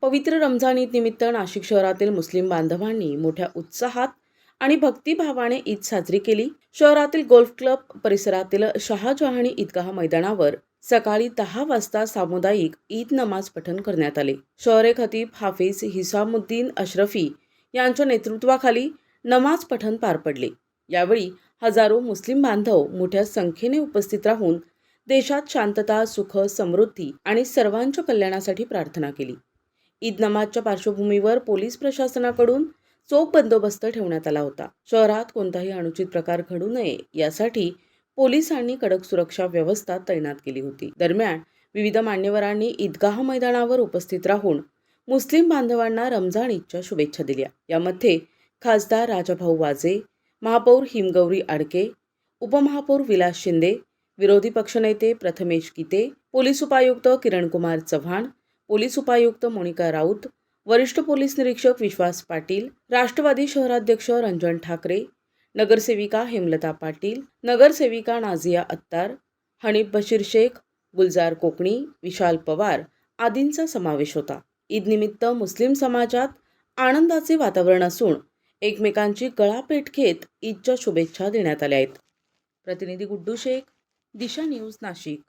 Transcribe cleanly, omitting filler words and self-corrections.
पवित्र रमजान ईद निमित्त नाशिक शहरातील मुस्लिम बांधवांनी मोठ्या उत्साहात आणि भक्तिभावाने ईद साजरी केली। शहरातील गोल्फ क्लब परिसरातील शहाजहानी ईदगाह मैदानावर सकाळी 10 वाजता सामुदायिक ईद नमाज पठण करण्यात आले। शहरे खतीब हाफिज हिसामुद्दीन अशरफी यांच्या नेतृत्वाखाली नमाज पठण पार पडले। यावेळी हजारो मुस्लिम बांधव मोठ्या संख्येने उपस्थित राहून देशात शांतता, सुख, समृद्धी आणि सर्वांच्या कल्याणासाठी प्रार्थना केली। ईद नमाजच्या पार्श्वभूमीवर पोलीस प्रशासनाकडून चोख बंदोबस्त ठेवण्यात आला होता। शहरात कोणताही अनुचित प्रकार घडू नये यासाठी पोलिसांनी कडक सुरक्षा व्यवस्था तैनात केली होती। दरम्यान विविध मान्यवरांनी ईदगाह मैदानावर उपस्थित राहून मुस्लिम बांधवांना रमजान ईदच्या शुभेच्छा दिल्या। यामध्ये खासदार राजाभाऊ वाजे, महापौर हिमगौरी आडके, उपमहापौर विलास शिंदे, विरोधी पक्षनेते प्रथमेश गीते, पोलीस उपायुक्त किरणकुमार चव्हाण, पोलीस उपायुक्त मोनिका राऊत, वरिष्ठ पोलीस निरीक्षक विश्वास पाटील, राष्ट्रवादी शहराध्यक्ष रंजन ठाकरे, नगरसेविका हेमलता पाटील, नगरसेविका नाझिया अत्तार, हनीफ बशीर शेख, गुलजार कोकणी, विशाल पवार आदींचा समावेश होता। ईद निमित्त मुस्लिम समाजात आनंदाचे वातावरण असून एकमेकांची गळाभेट घेत ईदच्या शुभेच्छा देण्यात आल्या आहेत। प्रतिनिधी गुड्डू शेख, दिशा न्यूज, नाशिक।